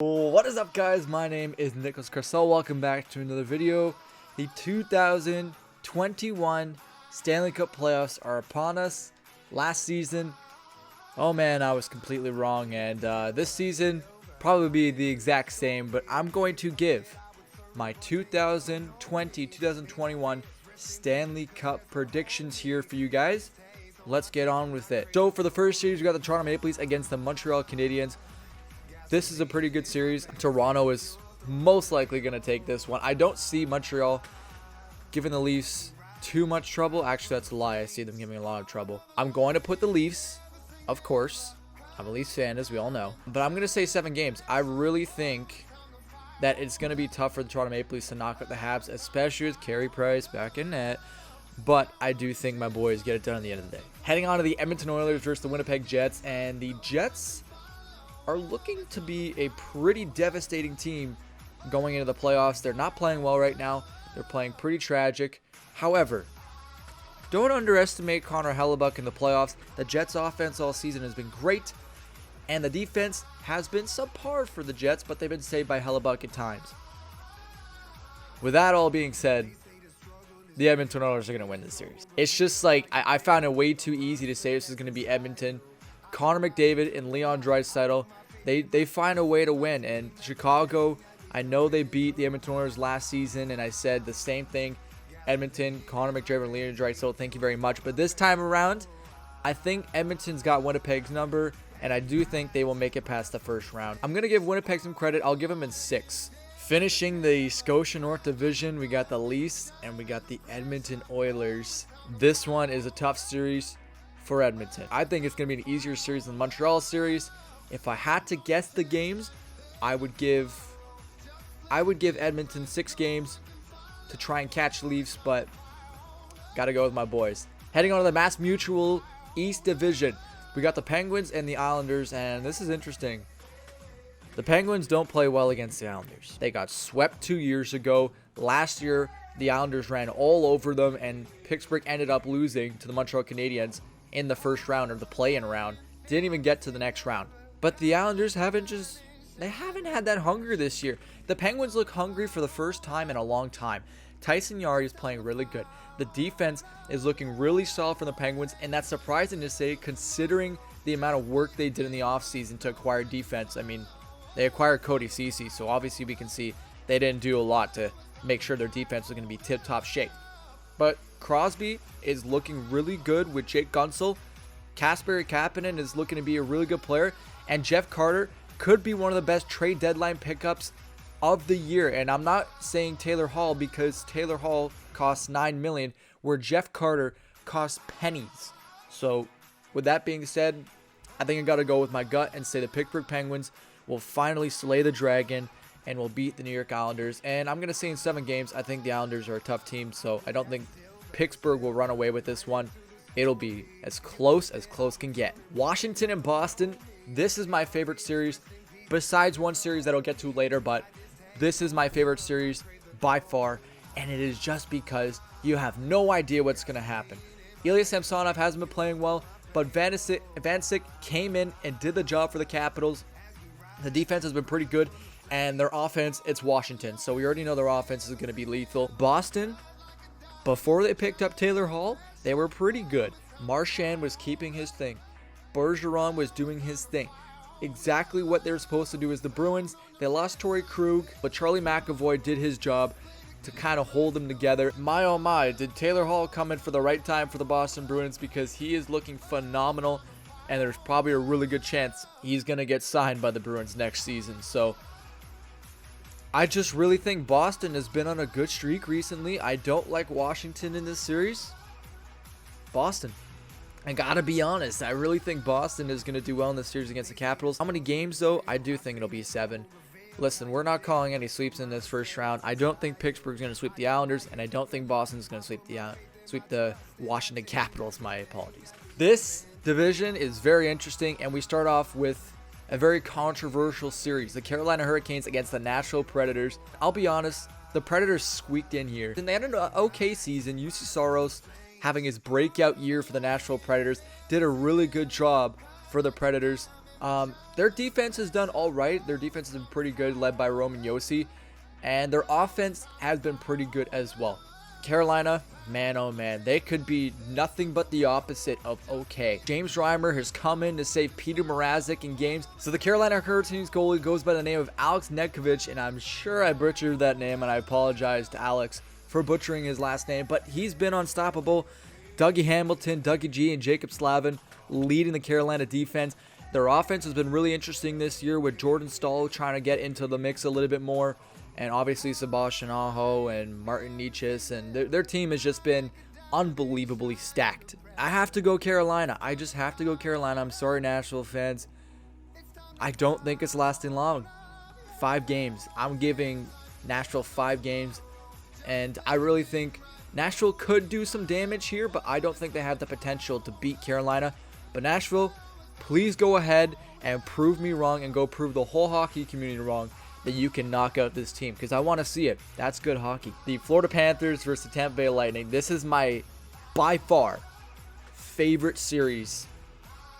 What is up, guys? My name is Nicholas Carcel. Welcome back to another video. The 2021 Stanley Cup playoffs are upon us. Last season, oh man, I was completely wrong, and this season probably be the exact same, but I'm going to give my 2020-2021 Stanley Cup predictions here for you guys. Let's get on with it. So for the first series, we got the Toronto Maple Leafs against the Montreal Canadiens. This is a pretty good series. Toronto is most likely going to take this one. I don't see Montreal giving the Leafs too much trouble. Actually, that's a lie. I see them giving a lot of trouble. I'm going to put the Leafs, of course. I'm a Leafs fan, as we all know. But I'm going to say 7 games. I really think that it's going to be tough for the Toronto Maple Leafs to knock out the Habs, especially with Carey Price back in net. But I do think my boys get it done at the end of the day. Heading on to the Edmonton Oilers versus the Winnipeg Jets. And the Jets are looking to be a pretty devastating team going into the playoffs. They're not playing well right now. They're playing pretty tragic. However, don't underestimate Connor Hellebuyck in the playoffs. The Jets' offense all season has been great, and the defense has been subpar for the Jets, but they've been saved by Hellebuyck at times. With that all being said, the Edmonton Oilers are going to win this series. It's just like, I found it way too easy to say this is going to be Edmonton. Connor McDavid and Leon Draisaitl, they find a way to win. And Chicago, I know they beat the Edmonton Oilers last season, and I said the same thing. Edmonton, Connor McDavid, and Leon Draisaitl, thank you very much. But this time around, I think Edmonton's got Winnipeg's number, and I do think they will make it past the first round. I'm going to give Winnipeg some credit. I'll give them in 6. Finishing the Scotia North Division, we got the Leafs, and we got the Edmonton Oilers. This one is a tough series for Edmonton. I think it's going to be an easier series than the Montreal series. If I had to guess the games, I would give Edmonton 6 games to try and catch Leafs, but got to go with my boys. Heading on to the Mass Mutual East Division, we got the Penguins and the Islanders, and this is interesting. The Penguins don't play well against the Islanders. They got swept 2 years ago. Last year, the Islanders ran all over them, and Pittsburgh ended up losing to the Montreal Canadiens in the first round, or the play-in round. Didn't even get to the next round. But the Islanders haven't had that hunger this year. The Penguins look hungry for the first time in a long time. Tyson Yari is playing really good. The defense is looking really solid for the Penguins, and that's surprising to say considering the amount of work they did in the offseason to acquire defense. I mean, they acquired Cody Ceci, so obviously we can see they didn't do a lot to make sure their defense was going to be tip-top shape. But Crosby is looking really good with Jake Gunsel. Kasperi Kapanen is looking to be a really good player. And Jeff Carter could be one of the best trade deadline pickups of the year. And I'm not saying Taylor Hall, because Taylor Hall costs $9 million, where Jeff Carter costs pennies. So with that being said, I think I got to go with my gut and say the Pittsburgh Penguins will finally slay the dragon and will beat the New York Islanders. And I'm going to say in 7 games, I think the Islanders are a tough team, so I don't think Pittsburgh will run away with this one. It'll be as close can get. Washington and Boston, this is my favorite series, besides one series that I'll get to later, but this is my favorite series by far, and it is just because you have no idea what's going to happen. Ilya Samsonov hasn't been playing well, but Vancic came in and did the job for the Capitals. The defense has been pretty good, and their offense, it's Washington, so we already know their offense is going to be lethal. Boston, before they picked up Taylor Hall, they were pretty good. Marchand was keeping his thing. Bergeron was doing his thing. Exactly what they were supposed to do as the Bruins. They lost Torrey Krug, but Charlie McAvoy did his job to kind of hold them together. My oh my, did Taylor Hall come in for the right time for the Boston Bruins, because he is looking phenomenal, and there's probably a really good chance he's going to get signed by the Bruins next season. So I just really think Boston has been on a good streak recently. I don't like Washington in this series. Boston. I gotta be honest, I really think Boston is going to do well in this series against the Capitals. How many games, though? I do think it'll be 7. Listen, we're not calling any sweeps in this first round. I don't think Pittsburgh's going to sweep the Islanders, and I don't think Boston's going to sweep the Washington Capitals. My apologies. This division is very interesting, and we start off with a very controversial series. The Carolina Hurricanes against the Nashville Predators. I'll be honest, the Predators squeaked in here. And they had an okay season. UC Soros having his breakout year for the Nashville Predators, did a really good job for the Predators. Their defense has done all right. Their defense has been pretty good, led by Roman Josi. And their offense has been pretty good as well. Carolina, man, oh man, they could be nothing but the opposite of okay. James Reimer has come in to save Peter Mrazek in games. So the Carolina Hurricanes goalie goes by the name of Alex Nedeljkovic, and I'm sure I butchered that name, and I apologize to Alex for butchering his last name, but he's been unstoppable. Dougie Hamilton, Dougie G, and Jacob Slavin leading the Carolina defense. Their offense has been really interesting this year with Jordan Staal trying to get into the mix a little bit more. And obviously Sebastian Aho and Martin Necas, and their team has just been unbelievably stacked. I have to go Carolina. I just have to go Carolina. I'm sorry, Nashville fans. I don't think it's lasting long. 5 games. I'm giving Nashville 5 games. And I really think Nashville could do some damage here, but I don't think they have the potential to beat Carolina. But Nashville, please go ahead and prove me wrong and go prove the whole hockey community wrong that you can knock out this team, because I want to see it. That's good hockey. The Florida Panthers versus the Tampa Bay Lightning. This is my, by far, favorite series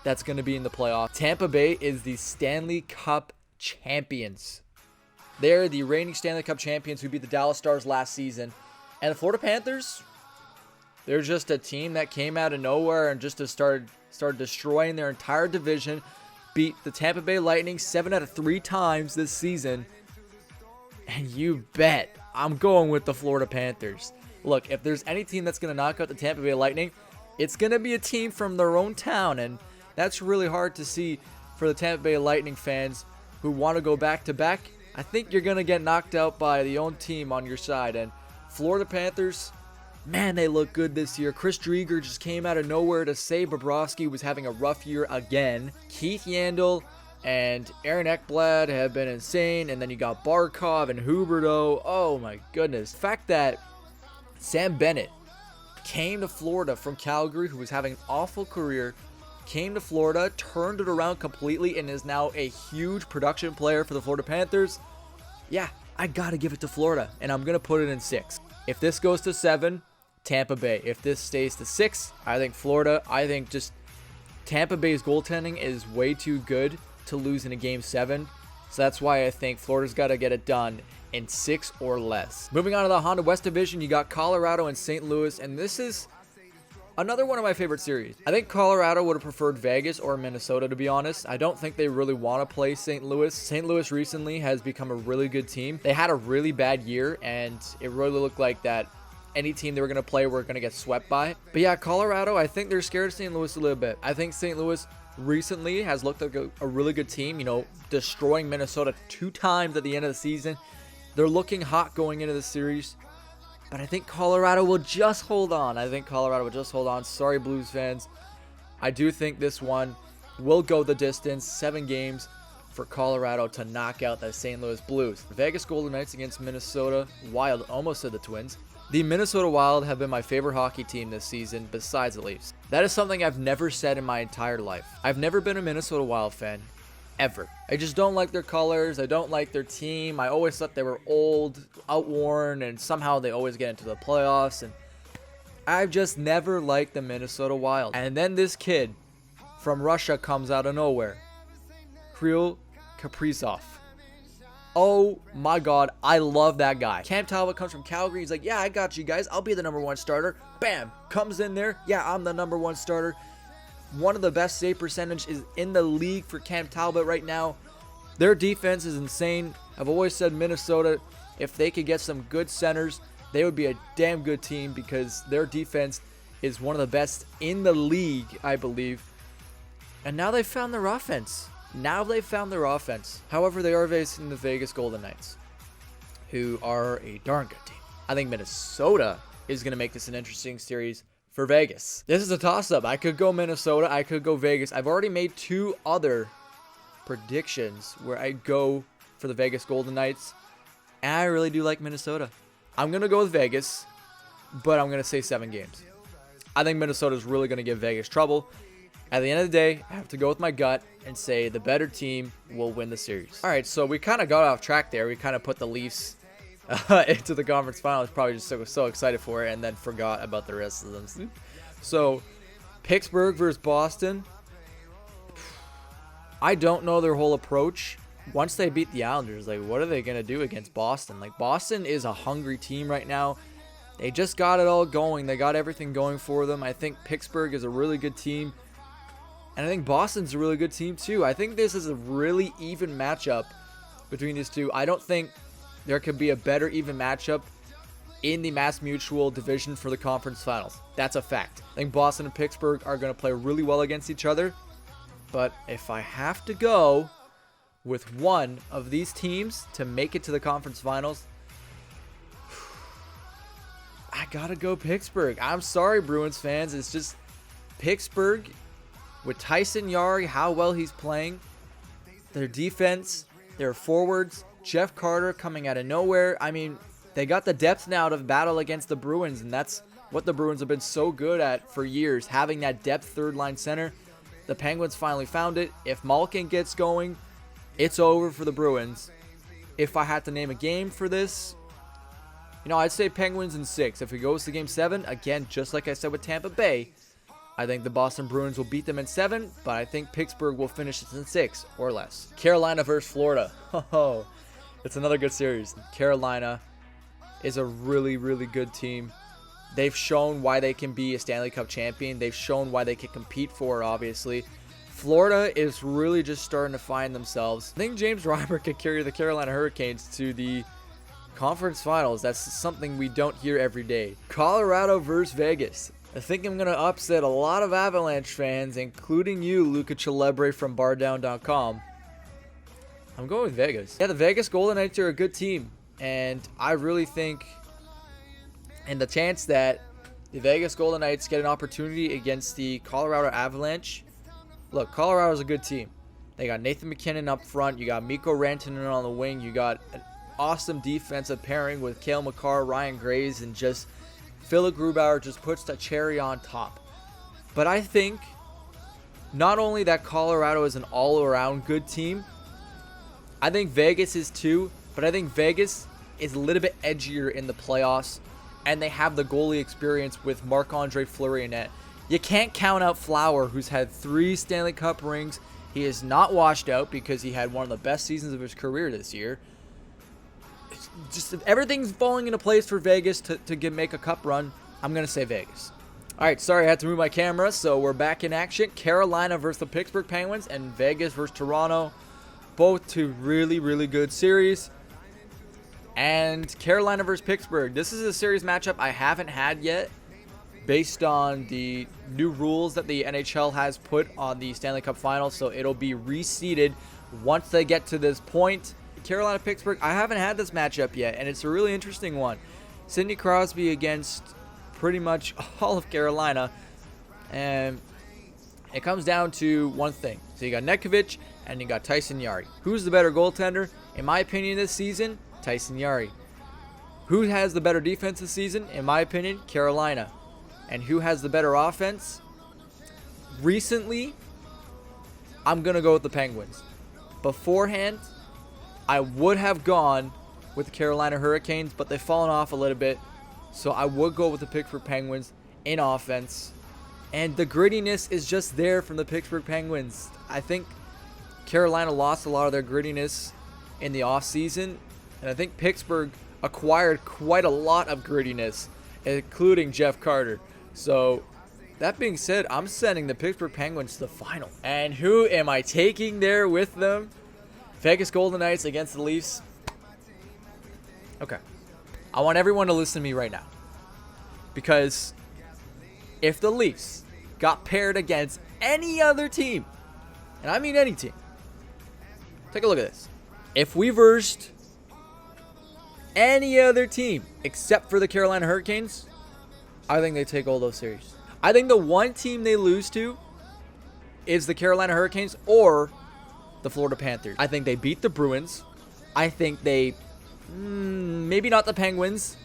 that's going to be in the playoffs. Tampa Bay is the Stanley Cup champions. They're the reigning Stanley Cup champions who beat the Dallas Stars last season. And the Florida Panthers, they're just a team that came out of nowhere and just started destroying their entire division. Beat the Tampa Bay Lightning 7 out of 3 times this season. And you bet I'm going with the Florida Panthers. Look, if there's any team that's going to knock out the Tampa Bay Lightning, it's going to be a team from their own town. And that's really hard to see for the Tampa Bay Lightning fans who want to go back-to-back. I think you're going to get knocked out by the own team on your side. And Florida Panthers, man, they look good this year. Chris Drieger just came out of nowhere to save Bobrovsky, who was having a rough year again. Keith Yandel and Aaron Ekblad have been insane. And then you got Barkov and Huberdeau. Oh my goodness. The fact that Sam Bennett came to Florida from Calgary, who was having an awful career, came to Florida, turned it around completely, and is now a huge production player for the Florida Panthers. Yeah, I got to give it to Florida, and I'm going to put it in 6. If this goes to 7, Tampa Bay. If this stays to 6, I think Florida. I think just Tampa Bay's goaltending is way too good to lose in a Game 7. So that's why I think Florida's got to get it done in 6 or less. Moving on to the Honda West Division, you got Colorado and St. Louis, and this is another one of my favorite series. I think Colorado would have preferred Vegas or Minnesota, to be honest. I don't think they really want to play St. Louis. St. Louis recently has become a really good team. They had a really bad year, and it really looked like that any team they were going to play were going to get swept by. But yeah, Colorado, I think they're scared of St. Louis a little bit. I think St. Louis recently has looked like a really good team, you know, destroying Minnesota 2 times at the end of the season. They're looking hot going into the series. But I think Colorado will just hold on. Sorry, Blues fans. I do think this one will go the distance. 7 games for Colorado to knock out the St. Louis Blues. Vegas Golden Knights against Minnesota Wild. Almost said the Twins. The Minnesota Wild have been my favorite hockey team this season besides the Leafs. That is something I've never said in my entire life. I've never been a Minnesota Wild fan. Ever. I just don't like their colors. I don't like their team. I always thought they were old, outworn, and somehow they always get into the playoffs. And I've just never liked the Minnesota Wild. And then this kid from Russia comes out of nowhere. Kirill Kaprizov. Oh my God, I love that guy. Cam Talbot comes from Calgary. He's like, yeah, I got you guys. I'll be the number 1 starter. Bam, comes in there. Yeah, I'm the number 1 starter. One of the best save percentage is in the league for Cam Talbot right now. Their defense is insane. I've always said Minnesota, if they could get some good centers, they would be a damn good team because their defense is one of the best in the league, I believe. And now they've found their offense. However, they are facing the Vegas Golden Knights, who are a darn good team. I think Minnesota is going to make this an interesting series for Vegas. This is a toss-up. I could go Minnesota. I could go Vegas. I've already made 2 other predictions where I go for the Vegas Golden Knights, and I really do like Minnesota. I'm going to go with Vegas, but I'm going to say 7 games. I think Minnesota is really going to give Vegas trouble. At the end of the day, I have to go with my gut and say the better team will win the series. All right, so we kind of got off track there. We kind of put the Leafs into the conference finals. Probably just so excited for it and then forgot about the rest of them. So, Pittsburgh versus Boston. I don't know their whole approach. Once they beat the Islanders, like, what are they going to do against Boston? Like, Boston is a hungry team right now. They just got it all going. They got everything going for them. I think Pittsburgh is a really good team. And I think Boston's a really good team too. I think this is a really even matchup between these two. I don't think there could be a better even matchup in the Mass Mutual division for the conference finals. That's a fact. I think Boston and Pittsburgh are going to play really well against each other. But if I have to go with one of these teams to make it to the conference finals, I gotta go Pittsburgh. I'm sorry, Bruins fans. It's just Pittsburgh with Tyson Yari, how well he's playing, their defense, their forwards, Jeff Carter coming out of nowhere. I mean, they got the depth now to battle against the Bruins, and that's what the Bruins have been so good at for years, having that depth third-line center. The Penguins finally found it. If Malkin gets going, it's over for the Bruins. If I had to name a game for this, I'd say Penguins in 6. If it goes to Game 7, again, just like I said with Tampa Bay, I think the Boston Bruins will beat them in 7, but I think Pittsburgh will finish it in 6 or less. Carolina versus Florida. Oh, it's another good series. Carolina is a really, really good team. They've shown why they can be a Stanley Cup champion. They've shown why they can compete for it, obviously. Florida is really just starting to find themselves. I think James Reimer could carry the Carolina Hurricanes to the conference finals. That's something we don't hear every day. Colorado versus Vegas. I think I'm going to upset a lot of Avalanche fans, including you, Luca Celebre from bardown.com. I'm going with Vegas. Yeah, the Vegas Golden Knights are a good team, and I really think and the chance that the Vegas Golden Knights get an opportunity against the Colorado Avalanche. Look, Colorado's a good team. They got Nathan McKinnon up front. You got Mikko Rantanen on the wing. You got an awesome defensive pairing with Cale Makar, Ryan Graves, and just Philip Grubauer just puts the cherry on top. But I think not only that Colorado is an all-around good team, I think Vegas is too, but I think Vegas is a little bit edgier in the playoffs, and they have the goalie experience with Marc-Andre Fleury in net. You can't count out Flower, who's had 3 Stanley Cup rings. He is not washed out because he had one of the best seasons of his career this year. Just everything's falling into place for Vegas to make a cup run. I'm going to say Vegas. All right, sorry I had to move my camera, so we're back in action. Carolina versus the Pittsburgh Penguins and Vegas versus Toronto. Both two really, really good series. And Carolina versus Pittsburgh. This is a series matchup I haven't had yet based on the new rules that the NHL has put on the Stanley Cup Final, so it'll be reseeded once they get to this point. Carolina-Pittsburgh, I haven't had this matchup yet, and it's a really interesting one. Sidney Crosby against pretty much all of Carolina, and it comes down to one thing. So you got Nekovic, and you got Tyson Yari. Who's the better goaltender? In my opinion this season, Tyson Yari. Who has the better defense this season? In my opinion, Carolina. And who has the better offense? Recently, I'm going to go with the Penguins. Beforehand, I would have gone with the Carolina Hurricanes, but they've fallen off a little bit. So I would go with the Pittsburgh Penguins in offense. And the grittiness is just there from the Pittsburgh Penguins. I think Carolina lost a lot of their grittiness in the offseason. And I think Pittsburgh acquired quite a lot of grittiness, including Jeff Carter. So that being said, I'm sending the Pittsburgh Penguins to the final. And who am I taking there with them? Vegas Golden Knights against the Leafs. Okay. I want everyone to listen to me right now. Because if the Leafs got paired against any other team, and I mean any team, take a look at this. If we versed any other team except for the Carolina Hurricanes, I think they take all those series. I think the one team they lose to is the Carolina Hurricanes or the Florida Panthers. I think they beat the Bruins. I think they, maybe not the Penguins.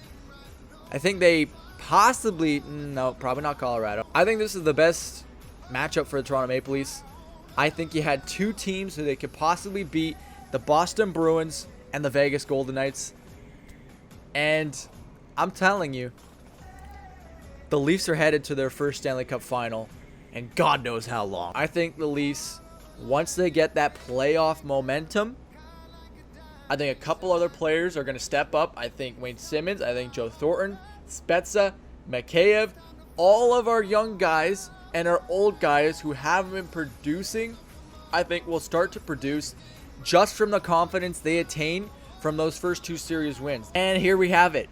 I think they possibly, no, probably not Colorado. I think this is the best matchup for the Toronto Maple Leafs. I think you had 2 teams who they could possibly beat, the Boston Bruins and the Vegas Golden Knights. And I'm telling you, the Leafs are headed to their first Stanley Cup Final, and God knows how long. I think the Leafs once they get that playoff momentum, I think a couple other players are going to step up. I think Wayne Simmons, I think Joe Thornton, Spezza, Mikheyev, all of our young guys and our old guys who haven't been producing, I think will start to produce just from the confidence they attain from those first 2 series wins. And here we have it.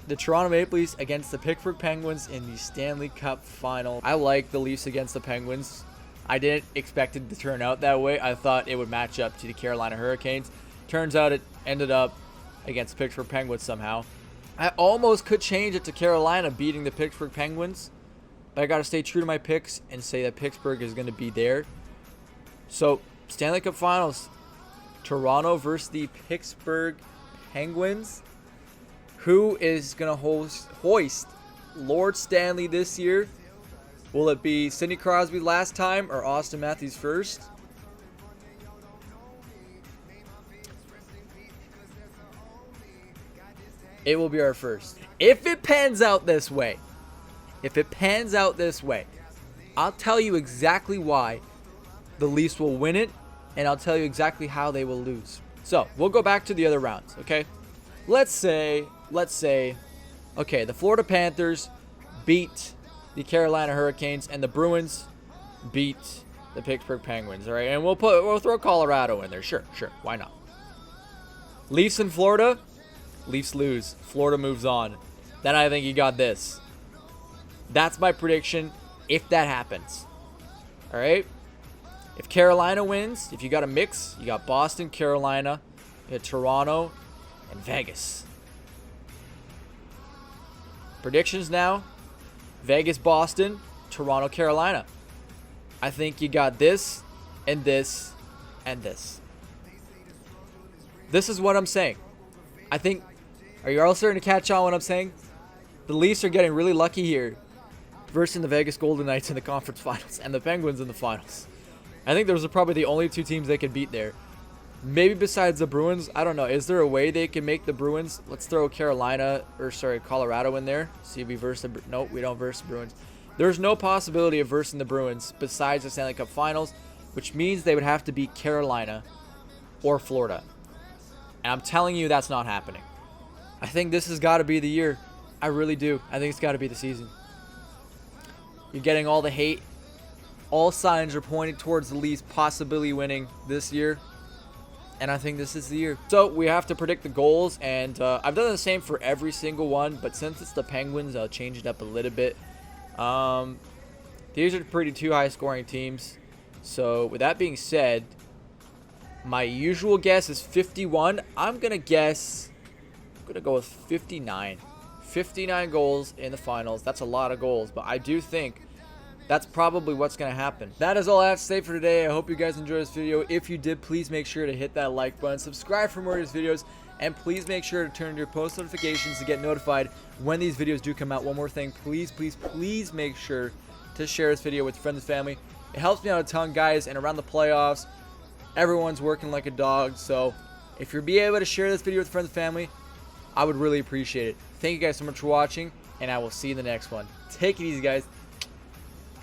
The Toronto Maple Leafs against the Pittsburgh Penguins in the Stanley Cup Final. I like the Leafs against the Penguins. I didn't expect it to turn out that way. I thought it would match up to the Carolina Hurricanes. Turns out it ended up against the Pittsburgh Penguins somehow. I almost could change it to Carolina beating the Pittsburgh Penguins, but I got to stay true to my picks and say that Pittsburgh is going to be there. So, Stanley Cup Finals, Toronto versus the Pittsburgh Penguins. Who is going to hoist Lord Stanley this year? Will it be Sidney Crosby last time or Austin Matthews first? It will be our first. If it pans out this way, I'll tell you exactly why the Leafs will win it, and I'll tell you exactly how they will lose. So, we'll go back to the other rounds, okay? Let's say, okay, the Florida Panthers beat the Carolina Hurricanes, and the Bruins beat the Pittsburgh Penguins, all right? And we'll throw Colorado in there. Sure, why not? Leafs in Florida, Leafs lose. Florida moves on. Then I think you got this. That's my prediction if that happens. All right? If Carolina wins, if you got a mix, you got Boston, Carolina, you got Toronto, and Vegas. Predictions now. Vegas, Boston, Toronto, Carolina. I think you got this, and this, and this. This is what I'm saying. I think, are you all starting to catch on what I'm saying? The Leafs are getting really lucky here versus the Vegas Golden Knights in the conference finals and the Penguins in the finals. I think those are probably the only 2 teams they could beat there. Maybe besides the Bruins. I don't know. Is there a way they can make the Bruins? Let's throw Colorado in there. See if we verse the... Nope, we don't verse the Bruins. There's no possibility of versing the Bruins besides the Stanley Cup Finals, which means they would have to beat Carolina or Florida. And I'm telling you that's not happening. I think this has got to be the year. I really do. I think it's got to be the season. You're getting all the hate. All signs are pointing towards the Leafs possibly winning this year. And I think this is the year. So we have to predict the goals. And I've done the same for every single one. But since it's the Penguins, I'll change it up a little bit. These are pretty 2 high-scoring teams. So with that being said, my usual guess is 51. I'm going to go with 59. 59 goals in the finals. That's a lot of goals. But I do think that's probably what's going to happen. That is all I have to say for today. I hope you guys enjoyed this video. If you did, please make sure to hit that like button, subscribe for more of these videos, and please make sure to turn on your post notifications to get notified when these videos do come out. One more thing, please make sure to share this video with friends and family. It helps me out a ton, guys, and around the playoffs, everyone's working like a dog. So if you're able to share this video with friends and family, I would really appreciate it. Thank you guys so much for watching, and I will see you in the next one. Take it easy, guys.